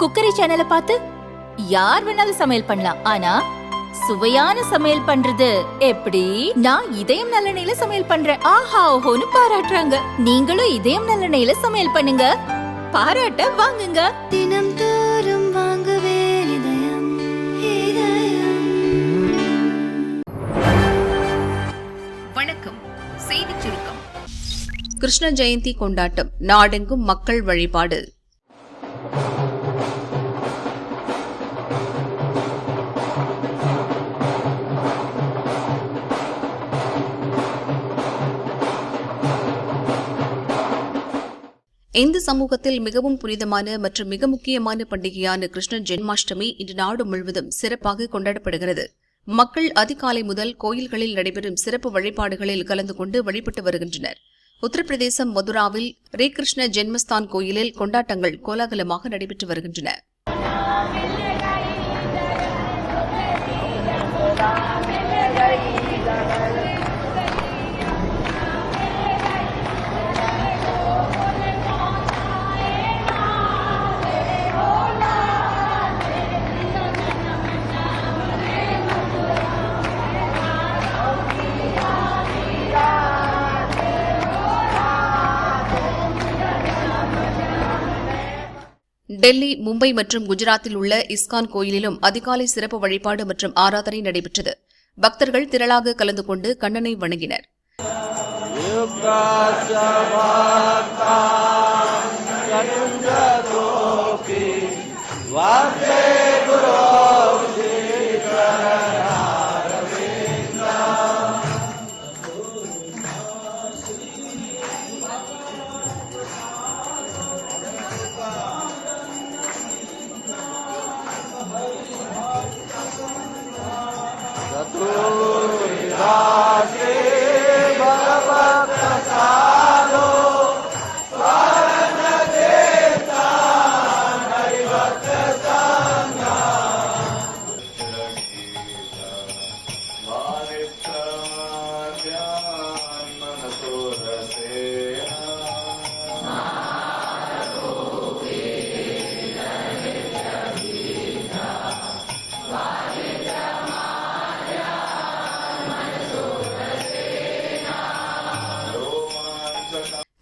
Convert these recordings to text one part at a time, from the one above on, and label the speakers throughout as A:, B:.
A: Cookery சேனலை பார்த்து யார் வேணாலும் சமையல் பண்ணலாம். ஆனா சுவையான சமையல் பண்றது எப்படி? நான் இதயம் நல்லெண்ணெயில சமையல் பண்றேன். ஆஹா ஓஹோன்னு பாராட்டுறாங்க. நீங்களும் இதயம் நல்லெண்ணெயில சமையல் பண்ணுங்க, பாராட்ட வாங்குங்க.
B: தினம் தோறும் வாங்குவே இதயம் இதயம்.
C: வணக்கம். செய்திச் சுருக்கம். கிருஷ்ண ஜெயந்தி கொண்டாட்டம், நாடெங்கும் மக்கள் வழிபாடு. இந்து சமூகத்தில் மிகவும் புனிதமான மற்றும் மிக முக்கியமான பண்டிகையான கிருஷ்ண ஜென்மாஷ்டமி இன்று நாடு முழுவதும் சிறப்பாக கொண்டாடப்படுகிறது. மக்கள் அதிகாலை முதல் கோயில்களில் நடைபெறும் சிறப்பு வழிபாடுகளில் கலந்து கொண்டு வழிபட்டு வருகின்றனர். உத்தரப்பிரதேசம் மதுராவில் ஸ்ரீகிருஷ்ண ஜென்மஸ்தான் கோயிலில் கொண்டாட்டங்கள் கோலாகலமாக நடைபெற்று வருகின்றன. டெல்லி, மும்பை மற்றும் குஜராத்தில் உள்ள இஸ்கான் கோயிலிலும் அதிகாலை சிறப்பு வழிபாடு மற்றும் ஆராதனை நடைபெற்றது. பக்தர்கள் திரளாக கலந்து கொண்டு கண்ணனை வணங்கினர்.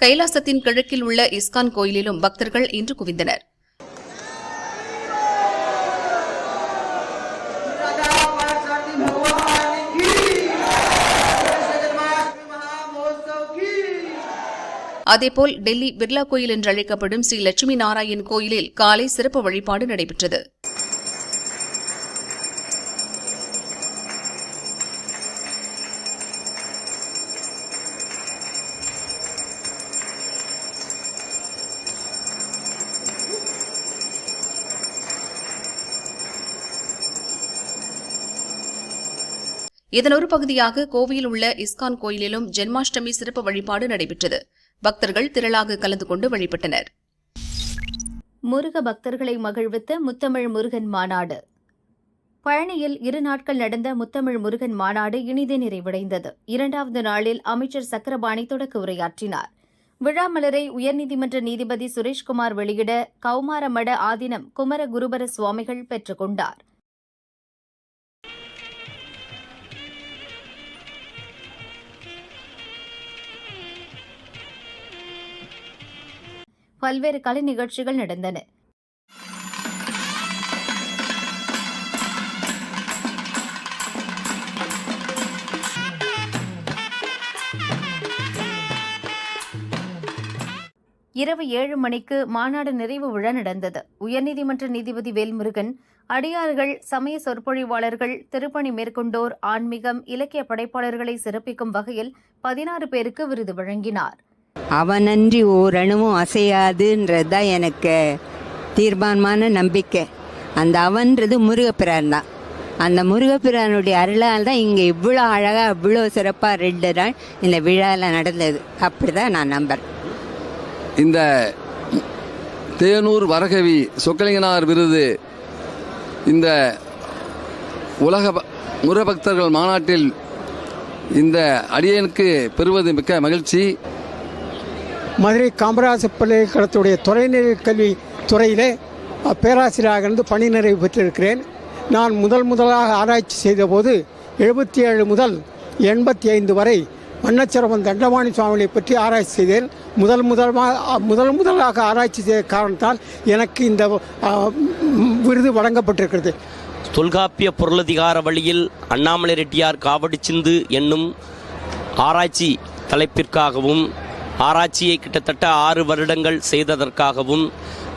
C: கைலாசத்தின் கிழக்கில் உள்ள இஸ்கான் கோயிலிலும் பக்தர்கள் இன்று குவிந்தனர். அதேபோல் டெல்லி பிர்லா கோயில் என்று அழைக்கப்படும் ஸ்ரீ லட்சுமி நாராயண் கோயிலில் காலை சிறப்பு வழிபாடு நடைபெற்றது. இதன் ஒரு பகுதியாக கோவையில் உள்ள இஸ்கான் கோயிலிலும் ஜென்மாஷ்டமி சிறப்பு வழிபாடு நடைபெற்றது. பக்தர்கள் திரளாக கலந்து கொண்டு வழிபட்டனர்.
A: முருக பக்தர்களை மகிழ்வித்த முத்தமிழ் முருகன் மாநாடு. பழனியில் 2 நாட்கள் நடந்த முத்தமிழ் முருகன் மாநாடு இனிதே நிறைவடைந்தது. 2வது நாளில் அமைச்சர் சக்கரபாணி தொடக்க உரையாற்றினார். விழாமலரை உயர்நீதிமன்ற நீதிபதி சுரேஷ்குமார் வெளியிட கௌமாரமட ஆதீனம் குமர குருபர சுவாமிகள் பெற்றுக் கொண்டார். பல்வேறு கலை நிகழ்ச்சிகள் நடந்தன. இரவு 7 மணிக்கு மாநாடு நிறைவு விழா நடந்தது. உயர்நீதிமன்ற நீதிபதி வேல்முருகன் அடியார்கள், சமய சொற்பொழிவாளர்கள், திருப்பணி மேற்கொண்டோர், ஆன்மீகம், இலக்கிய படைப்பாளர்களை சிறப்பிக்கும் வகையில் 16 பேருக்கு விருது வழங்கினார்.
D: அவனன்றி ஓரணுவும் அசையாதுன்றது தான் எனக்கு தீர்மானமான நம்பிக்கை. அந்த அவன்றது முருகப்பிரான் தான். அந்த முருகப்பிரானுடைய அருளால் தான் இங்கே இவ்வளோ அழகாக இவ்வளோ சிறப்பாக 2 நாள் இந்த விழாவில் நடந்தது. அப்படி தான் நான் நம்புறேன்.
E: இந்த தேனூர் வரகவி சொக்கலிங்கனார் விருது இந்த உலக முருகபக்தர்கள் மாநாட்டில் இந்த அடியனுக்கு பெறுவது மிக்க மகிழ்ச்சி.
F: மதுரை காமராஜர் பல்கலைக்கழகத்துடைய தொலைநிலை கல்வி துறையிலே பேராசிரியராக இருந்து பணி நிறைவு பெற்றிருக்கிறேன். நான் முதலாக ஆராய்ச்சி செய்தபோது 77 முதல் 85 வரை வண்ணச்சிரவன் தண்டபாணி சுவாமிகளை பற்றி ஆராய்ச்சி செய்தேன். முதலாக ஆராய்ச்சி செய்த காரணத்தால் எனக்கு இந்த விருது வழங்கப்பட்டிருக்கிறது.
G: தொல்காப்பிய பொருளதிகார வழியில் அண்ணாமலை ரெட்டியார் காவடி சிந்து என்னும் ஆராய்ச்சி தலைப்பிற்காகவும் ஆராய்ச்சியை கிட்டத்தட்ட 6 வருடங்கள் செய்ததற்காகவும்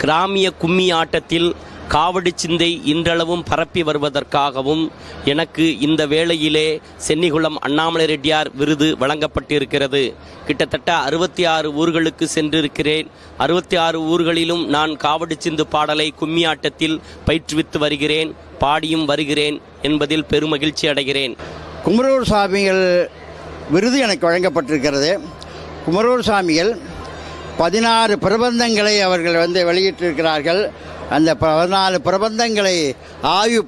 G: கிராமிய கும்மி ஆட்டத்தில் காவடி சிந்தை இன்றளவும் பரப்பி வருவதற்காகவும் எனக்கு இந்த வேளையிலே சென்னிகுளம் அண்ணாமலை ரெட்டியார் விருது வழங்கப்பட்டிருக்கிறது. கிட்டத்தட்ட 66 ஊர்களுக்கு சென்றிருக்கிறேன். 66 ஊர்களிலும் நான் காவடி சிந்து பாடலை கும்மி ஆட்டத்தில் பயிற்றுவித்து வருகிறேன், பாடியும் வருகிறேன் என்பதில் பெருமகிழ்ச்சி அடைகிறேன்.
H: குமரூர் சாமிகள் விருது எனக்கு வழங்கப்பட்டிருக்கிறது. குமரூர் சாமிகள் 16 பிரபந்தங்களை அவர்கள் வெளியிட்டிருக்கிறார்கள். அந்த 14 பிரபந்தங்களை ஆய்வு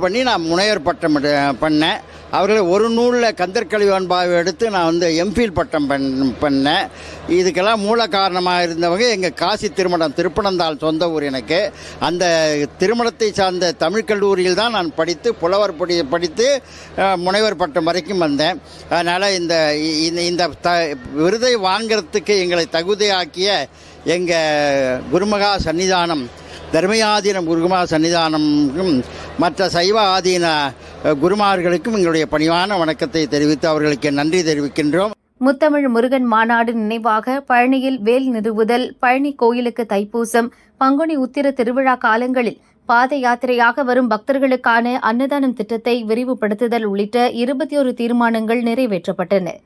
H: பண்ணி நான் முனைவர் பட்டம் பண்ணேன். அவர்கள் ஒரு நூலில் கந்தர்கழி வான்பாவை எடுத்து நான் எம்ஃபில் பட்டம் பண்ணேன். இதுக்கெல்லாம் மூல காரணமாக இருந்தவங்க எங்கள் காசி திருமணம், திருப்பனந்தாள் சொந்த ஊர் எனக்கு. அந்த திருமணத்தை சார்ந்த தமிழ் கல்லூரியில் தான் நான் படித்து புலவர் படித்து முனைவர் பட்டம் வரைக்கும் வந்தேன். அதனால் இந்த விருதை வாங்கிறதுக்கு எங்களை தகுதியாக்கிய எங்கள் குருமகா சன்னிதானம், தர்மயாதீனம் குருமகா சன்னிதானமும் மற்ற சைவ ஆதீன குருமார்களுக்கும் எங்களுடைய பணிவான வணக்கத்தை தெரிவித்து அவர்களுக்கு நன்றி தெரிவிக்கின்றோம்.
A: முத்தமிழ் முருகன் மாநாடு நினைவாக பழனியில் வேல் நிறுவுதல், பழனி கோயிலுக்கு தைப்பூசம், பங்குனி உத்திர திருவிழா காலங்களில் பாத யாத்திரையாக வரும் பக்தர்களுக்கான அன்னதானம் திட்டத்தை விரிவுபடுத்துதல் உள்ளிட்ட 21 தீர்மானங்கள் நிறைவேற்றப்பட்டன.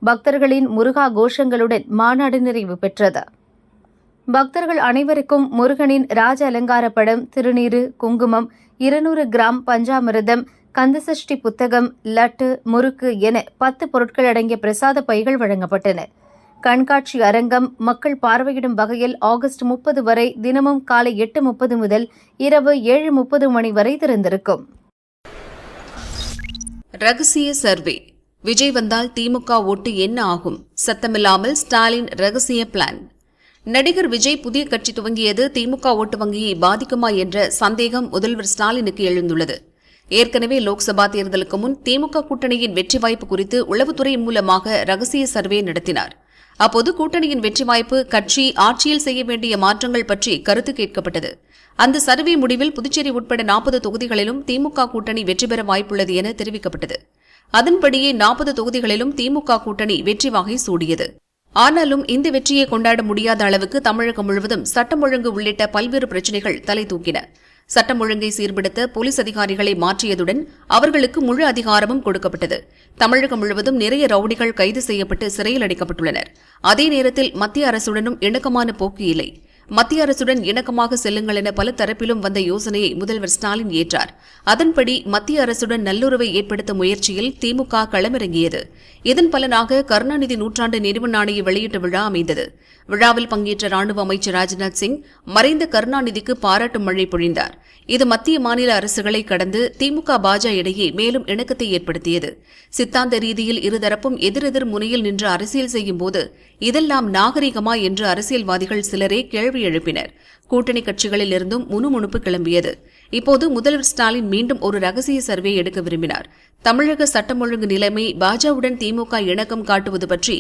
A: பக்தர்களின் முருகா கோஷங்களுடன் மாநாடு நிறைவு பெற்றது. பக்தர்கள் அனைவருக்கும் முருகனின் ராஜ அலங்கார படம், திருநீறு, குங்குமம், 200 கிராம் பஞ்சாமிர்தம், கந்தசஷ்டி புத்தகம், லட்டு, முறுக்கு என 10 பொருட்கள் அடங்கிய பிரசாத பைகள் வழங்கப்பட்டன. கண்காட்சி அரங்கம் மக்கள் பார்வையிடும் வகையில் ஆகஸ்ட் 30 வரை தினமும் காலை 8:30 முதல் இரவு 7:30 மணி வரை திறந்திருக்கும்.
C: ரகசிய சர்வே. விஜய் வந்தால் திமுக ஓட்டு என்ன ஆகும்? சத்தமில்லாமல் ஸ்டாலின் ரகசிய பிளான். நடிகர் விஜய் புதிய கட்சி துவங்கியது திமுக ஓட்டு வங்கியை பாதிக்குமா என்ற சந்தேகம் முதல்வர் ஸ்டாலினுக்கு எழுந்துள்ளது. ஏற்கனவே லோக்சபா தேர்தலுக்கு முன் திமுக கூட்டணியின் வெற்றி வாய்ப்பு குறித்து உளவுத்துறை மூலமாக ரகசிய சர்வே நடத்தினார். அப்போது கூட்டணியின் வெற்றி வாய்ப்பு, கட்சி ஆட்சியில் செய்ய வேண்டிய மாற்றங்கள் பற்றி கருத்து கேட்கப்பட்டது. அந்த சர்வே முடிவில் புதுச்சேரி உட்பட 40 தொகுதிகளிலும் திமுக கூட்டணி வெற்றி பெற வாய்ப்புள்ளது என தெரிவிக்கப்பட்டது. அதன்படியே 40 தொகுதிகளிலும் திமுக கூட்டணி வெற்றி வாகை சூடியது. ஆனாலும் இந்த வெற்றியை கொண்டாட முடியாத அளவுக்கு தமிழகம் முழுவதும் சட்டம் ஒழுங்கு உள்ளிட்ட பல்வேறு பிரச்சினைகள் தலை தூக்கின. சட்டம் ஒழுங்கை சீர்படுத்த போலீஸ் அதிகாரிகளை மாற்றியதுடன் அவர்களுக்கு முழு அதிகாரமும் கொடுக்கப்பட்டது. தமிழகம் முழுவதும் நிறைய ரவுடிகள் கைது செய்யப்பட்டு சிறையில் அடைக்கப்பட்டுள்ளனர். அதே நேரத்தில் மத்திய அரசுடனும் இணக்கமான போக்கு இல்லை. மத்திய அரசுடன் இணக்கமாக செல்லுங்கள் என பல தரப்பிலும் வந்த யோசனையை முதல்வர் ஸ்டாலின் ஏற்றார். அதன்படி மத்திய அரசுடன் நல்லுறவை ஏற்படுத்தும் முயற்சியில் திமுக களமிறங்கியது. இதன் பலனாக கருணாநிதி நூற்றாண்டு நினைவு நாணய வெளியீட்டு விழா அமைந்தது. விழாவில் பங்கேற்ற ராணுவ அமைச்சர் ராஜ்நாத் சிங் மறைந்த கருணாநிதிக்கு பாராட்டு மழை பொழிந்தார். இது மத்திய மாநில அரசுகளை கடந்து திமுக பாஜக இடையே மேலும் இணக்கத்தை ஏற்படுத்தியது. சித்தாந்த ரீதியில் இருதரப்பும் எதிரெதிர் முனையில் நின்று அரசியல் செய்யும் போது இதெல்லாம் நாகரிகமா என்று அரசியல்வாதிகள் சிலரே கேள்வி எழுப்பினர். கூட்டணி கட்சிகளில் இருந்தும் முணுமுணுப்பு கிளம்பியது. இப்போது முதல்வர் ஸ்டாலின் மீண்டும் ஒரு ரகசிய சர்வே எடுக்க விரும்பினார். தமிழக சட்டம் ஒழுங்கு நிலைமை, பாஜகவுடன் திமுக இணக்கம் காட்டுவது பற்றி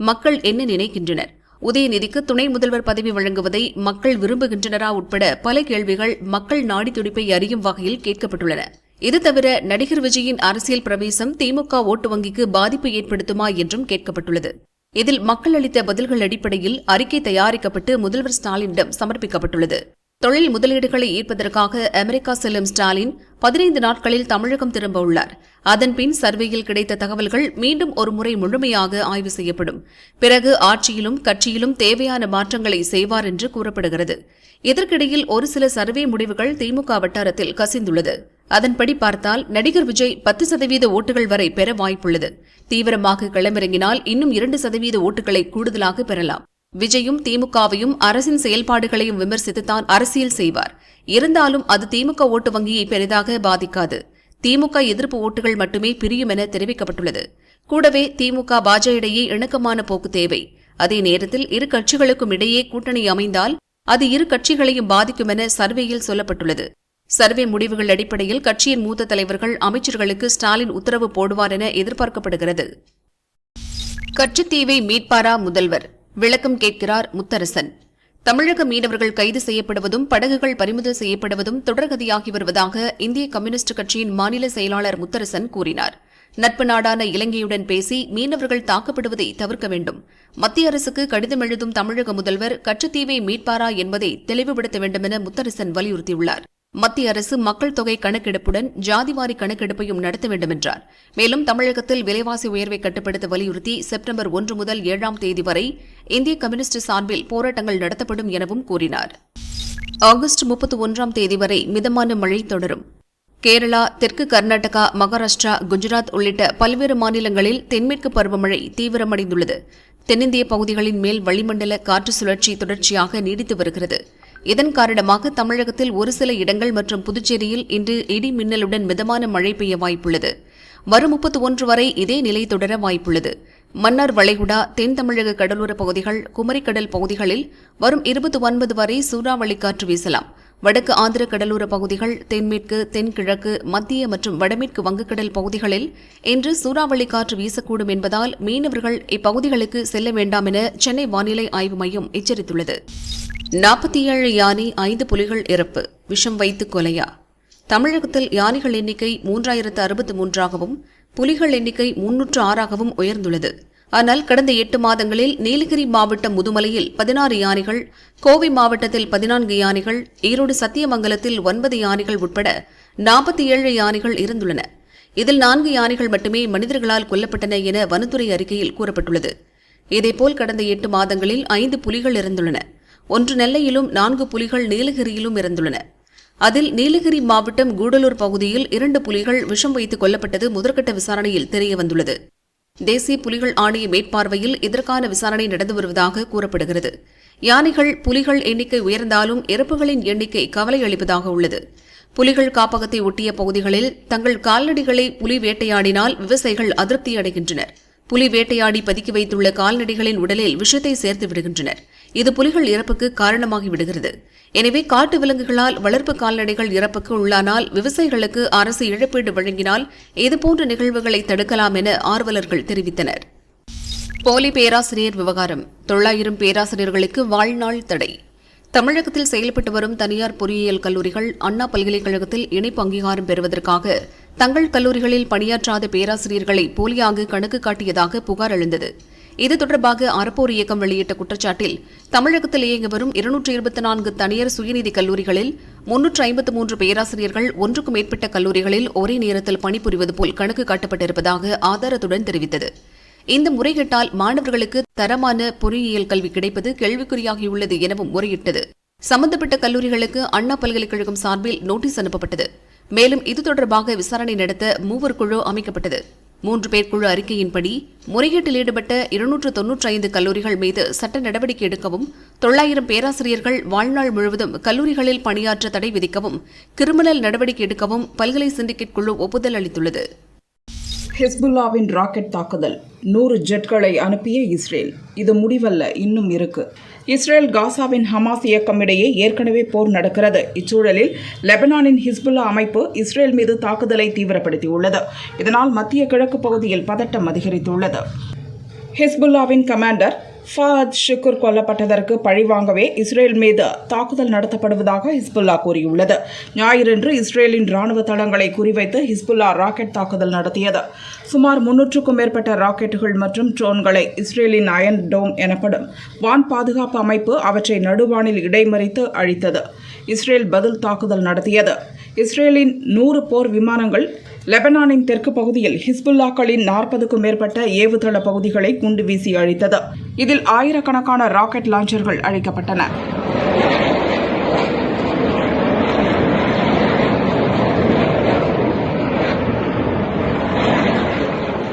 C: மக்கள் என்ன நினைக்கின்றனர்? உதயநிதிக்கு துணை முதல்வர் பதவி வழங்குவதை மக்கள் விரும்புகின்றனரா உட்பட பல கேள்விகள் மக்கள் நாடி துடிப்பை அறியும் வகையில் கேட்கப்பட்டுள்ளன. இது தவிர நடிகர் விஜயின் அரசியல் பிரவேசம் திமுக ஓட்டு வங்கிக்கு பாதிப்பு ஏற்படுத்துமா என்றும் கேட்கப்பட்டுள்ளது. இதில் மக்கள் அளித்த பதில்கள் அடிப்படையில் அறிக்கை தயாரிக்கப்பட்டு முதல்வர் ஸ்டாலினிடம் சமர்ப்பிக்கப்பட்டுள்ளது. தொழில் முதலீடுகளை ஈர்ப்பதற்காக அமெரிக்கா செல்லும் ஸ்டாலின் 15 நாட்களில் தமிழகம் திரும்ப உள்ளார். அதன்பின் சர்வேயில் கிடைத்த தகவல்கள் மீண்டும் ஒருமுறை முழுமையாக ஆய்வு செய்யப்படும். பிறகு ஆட்சியிலும் கட்சியிலும் தேவையான மாற்றங்களை செய்வார் என்று கூறப்படுகிறது. இதற்கிடையில் ஒரு சில சர்வே முடிவுகள் திமுக வட்டாரத்தில் கசிந்துள்ளது. அதன்படி பார்த்தால் நடிகர் விஜய் 10% ஓட்டுகள் வரை பெற வாய்ப்புள்ளது. தீவிரமாக களமிறங்கினால் இன்னும் 2% ஓட்டுகளை கூடுதலாக பெறலாம். விஜயும் திமுகவையும் அரசின் செயல்பாடுகளையும் விமர்சித்துத்தான் அரசியல் செய்வார். இருந்தாலும் அது திமுக ஓட்டு வங்கியை பெரிதாக பாதிக்காது. திமுக எதிர்ப்பு ஓட்டுகள் மட்டுமே பிரியும் என தெரிவிக்கப்பட்டுள்ளது. கூடவே திமுக பாஜக இடையே இணக்கமான போக்கு தேவை. அதே நேரத்தில் இரு கட்சிகளுக்கும் இடையே கூட்டணி அமைந்தால் அது இரு கட்சிகளையும் பாதிக்கும் என சர்வேயில் சொல்லப்பட்டுள்ளது. சர்வே முடிவுகள் அடிப்படையில் கட்சியின் மூத்த தலைவர்கள் அமைச்சர்களுக்கு ஸ்டாலின் உத்தரவு போடுவார் என எதிர்பார்க்கப்படுகிறது. கச்சத்தீவை மீட்பாரா முதல்வர்? விளக்கம் கேட்கிறார் முத்தரசன். தமிழக மீனவர்கள் கைது செய்யப்படுவதும் படகுகள் பறிமுதல் செய்யப்படுவதும் தொடர்கதியாகி வருவதாக இந்திய கம்யூனிஸ்ட் கட்சியின் மாநில செயலாளர் முத்தரசன் கூறினார். நட்பு நாடான இலங்கையுடன் பேசி மீனவர்கள் தாக்கப்படுவதை தவிர்க்க வேண்டும். மத்திய அரசுக்கு கடிதம் எழுதும் தமிழக முதல்வர் கச்சத்தீவை மீட்பாரா என்பதை தெளிவுபடுத்த வேண்டும் என முத்தரசன் வலியுறுத்தியுள்ளார். மத்திய அரசு மக்கள் தொகை கணக்கெடுப்புடன் ஜாதிவாரி கணக்கெடுப்பையும் நடத்த வேண்டும் என்றார். மேலும் தமிழகத்தில் விலைவாசி உயர்வை கட்டுப்படுத்த வலியுறுத்தி செப்டம்பர் 1 முதல் 7ஆம் தேதி வரை இந்திய கம்யூனிஸ்ட் சார்பில் போராட்டங்கள் நடத்தப்படும் எனவும் கூறினார். ஆகஸ்ட் 31ஆம் தேதி வரை மிதமான மழை தொடரும். கேரளா, தெற்கு கர்நாடகா, மகாராஷ்டிரா, குஜராத் உள்ளிட்ட பல்வேறு மாநிலங்களில் தென்மேற்கு பருவமழை தீவிரமடைந்துள்ளது. தென்னிந்திய பகுதிகளின் மேல் வளிமண்டல காற்று சுழற்சி தொடர்ச்சியாக நீடித்து வருகிறது. இதன் காரணமாக தமிழகத்தில் ஒரு சில இடங்கள் மற்றும் புதுச்சேரியில் இன்று இடி மின்னலுடன் மிதமான மழை பெய்ய வாய்ப்புள்ளது. வரும் 31 வரை இதே நிலை தொடர வாய்ப்புள்ளது. மன்னார் வளைகுடா, தென் தமிழக கடலோரப் பகுதிகள், குமரிக்கடல் பகுதிகளில் வரும் 29 வரை சூறாவளி காற்று வீசலாம். வடக்கு ஆந்திர கடலோர பகுதிகள், தென்மேற்கு, தென்கிழக்கு, மத்திய மற்றும் வடமேற்கு வங்கக்கடல் பகுதிகளில் இன்று சூறாவளி காற்று வீசக்கூடும் என்பதால் மீனவர்கள் இப்பகுதிகளுக்கு செல்ல வேண்டாம் என சென்னை வானிலை ஆய்வு மையம் எச்சரித்துள்ளது. 47 யானை, 5 புலிகள் இறப்பு. விஷம் வைத்து கொலையா? தமிழகத்தில் யானைகள் எண்ணிக்கை 3063ஆகவும் புலிகள் எண்ணிக்கை 306ஆகவும் உயர்ந்துள்ளது. ஆனால் கடந்த 8 மாதங்களில் நீலகிரி மாவட்டம் முதுமலையில் 16 யானைகள், கோவை மாவட்டத்தில் 14 யானைகள், ஈரோடு சத்தியமங்கலத்தில் 9 யானைகள் உட்பட 47 யானைகள் இறந்துள்ளன. இதில் 4 யானைகள் மட்டுமே மனிதர்களால் கொல்லப்பட்டன என வனத்துறை அறிக்கையில் கூறப்பட்டுள்ளது. இதேபோல் கடந்த 8 மாதங்களில் 5 புலிகள் இறந்துள்ளன. 1 நெல்லையிலும் 4 புலிகள் நீலகிரியிலும் இறந்துள்ளன. அதில் நீலகிரி மாவட்டம் கூடலூர் பகுதியில் 2 புலிகள் விஷம் வைத்து கொல்லப்பட்டது முதற்கட்ட விசாரணையில் தெரியவந்துள்ளது. தேசிய புலிகள் ஆணைய மேற்பார்வையில் இதற்கான விசாரணை நடந்து வருவதாக கூறப்படுகிறது. யானைகள், புலிகள் எண்ணிக்கை உயர்ந்தாலும் இறப்புகளின் எண்ணிக்கை கவலை அளிப்பதாக உள்ளது. புலிகள் காப்பகத்தை ஒட்டிய பகுதிகளில் தங்கள் கால்நடைகளை புலி வேட்டையாடினால் விவசாயிகள் அதிருப்தி அடைகின்றனர். புலி வேட்டையாடி பதுக்கி வைத்துள்ள கால்நடைகளின் உடலில் விஷத்தை சேர்த்து விடுகின்றனர். இது புலிகள் இறப்புக்கு காரணமாகி விடுகிறது. எனவே காட்டு விலங்குகளால் வளர்ப்பு கால்நடைகள் இறப்புக்கு உள்ளானால் விவசாயிகளுக்கு அரசு இழப்பீடு வழங்கினால் இதுபோன்ற நிகழ்வுகளை தடுக்கலாம் என ஆர்வலர்கள் தெரிவித்தனர். போலி பேராசிரியர் விவகாரம். 900 பேராசிரியர்களுக்கு வாழ்நாள் தடை. தமிழகத்தில் செயல்பட்டு வரும் தனியார் பொறியியல் கல்லூரிகள் அண்ணா பல்கலைக்கழகத்தில் இணைப்பு அங்கீகாரம் பெறுவதற்காக தங்கள் கல்லூரிகளில் பணியாற்றாத பேராசிரியர்களை போலியாக கணக்கு காட்டியதாக புகார் எழுந்தது. இது தொடர்பாக அறப்போர் இயக்கம் வெளியிட்ட குற்றச்சாட்டில் தமிழகத்தில் இயங்கி வரும் 224 தனியார் சுயநிதி கல்லூரிகளில் 353 பேராசிரியர்கள் ஒன்றுக்கும் மேற்பட்ட கல்லூரிகளில் ஒரே நேரத்தில் பணிபுரிவது போல் கணக்கு காட்டப்பட்டிருப்பதாக ஆதாரத்துடன் தெரிவித்தது. இந்த முறைகேட்டால் மாணவர்களுக்கு தரமான பொறியியல் கல்வி கிடைப்பது கேள்விக்குறியாகியுள்ளது எனவும் முறையிட்டது. சம்பந்தப்பட்ட கல்லூரிகளுக்கு அண்ணா பல்கலைக்கழகம் சார்பில் நோட்டீஸ் அனுப்பப்பட்டது. மேலும் இது தொடர்பாக விசாரணை நடத்த 3 குழு அமைக்கப்பட்டது. 3 பேர் குழு அறிக்கையின்படி முறைகேட்டில் ஈடுபட்ட 295 கல்லூரிகள் மீது சட்ட நடவடிக்கை எடுக்கவும், 900 பேராசிரியர்கள் வாழ்நாள் முழுவதும் கல்லூரிகளில் பணியாற்ற தடை விதிக்கவும், கிரிமினல் நடவடிக்கை எடுக்கவும் பல்கலை சிண்டிகேட் குழு ஒப்புதல் அளித்துள்ளது.
I: ஹிஸ்புல்லாவின் ராக்கெட் தாக்குதல், 100 ஜெட்களை அனுப்பிய இஸ்ரேல். இது முடிவல்ல, இன்னும் இருக்கு. இஸ்ரேல் காசாவின் ஹமாஸ் இயக்கம் இடையே ஏற்கனவே போர் நடக்கிறது. இச்சூழலில் லெபனானின் ஹிஸ்புல்லா அமைப்பு இஸ்ரேல் மீது தாக்குதலை தீவிரப்படுத்தியுள்ளது. இதனால் மத்திய கிழக்கு பகுதியில் பதட்டம் அதிகரித்துள்ளது. ஹிஸ்புல்லாவின் கமாண்டர் ஃபாத் ஷுக்குர் கொல்லப்பட்டதற்கு பழிவாங்கவே இஸ்ரேல் மீது தாக்குதல் நடத்தப்படுவதாக ஹிஸ்புல்லா கூறியுள்ளது. ஞாயிறன்று இஸ்ரேலின் ராணுவ தளங்களை குறிவைத்து ஹிஸ்புல்லா ராக்கெட் தாக்குதல் நடத்தியது. சுமார் 300க்கும் மேற்பட்ட ராக்கெட்டுகள் மற்றும் ட்ரோன்களை இஸ்ரேலின் அயன் டோம் எனப்படும் வான் பாதுகாப்பு அமைப்பு அவற்றை நடுவானில் இடைமறித்து அழித்தது. இஸ்ரேல் பதில் தாக்குதல் நடத்தியது. இஸ்ரேலின் 100 போர் விமானங்கள் லெபனானின் தெற்கு பகுதியில் ஹிஸ்புல்லாக்களின் 40க்கும் மேற்பட்ட ஏவுதள பகுதிகளை குண்டு வீசி அழித்தது. இதில் ஆயிரக்கணக்கான ராக்கெட் லாஞ்சர்கள் அழிக்கப்பட்டன.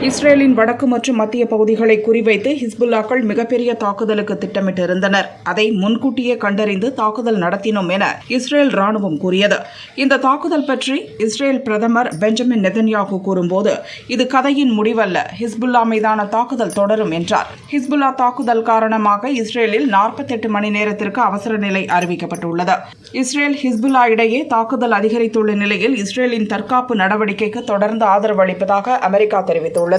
I: இஸ்ரேலின் வடக்கு மற்றும் மத்திய பகுதிகளை குறிவைத்து ஹிஸ்புல்லாக்கள் மிகப்பெரிய தாக்குதலுக்கு திட்டமிட்டிருந்தனர். அதை முன்கூட்டியே கண்டறிந்து தாக்குதல் நடத்தினோம் என இஸ்ரேல் ராணுவம் கூறியது. இந்த தாக்குதல் பற்றி இஸ்ரேல் பிரதமர் பெஞ்சமின் நெதன்யாகு கூறும்போது, இது கதையின் முடிவல்ல, ஹிஸ்புல்லா மீதான தாக்குதல் தொடரும் என்றார். ஹிஸ்புல்லா தாக்குதல் காரணமாக இஸ்ரேலில் 48 மணி நேரத்திற்கு அவசர நிலை அறிவிக்கப்பட்டுள்ளது. இஸ்ரேல் ஹிஸ்புல்லா இடையே தாக்குதல் அதிகரித்துள்ள நிலையில் இஸ்ரேலின் தற்காப்பு நடவடிக்கைக்கு தொடர்ந்து ஆதரவு அளிப்பதாக அமெரிக்கா தெரிவித்துள்ளது.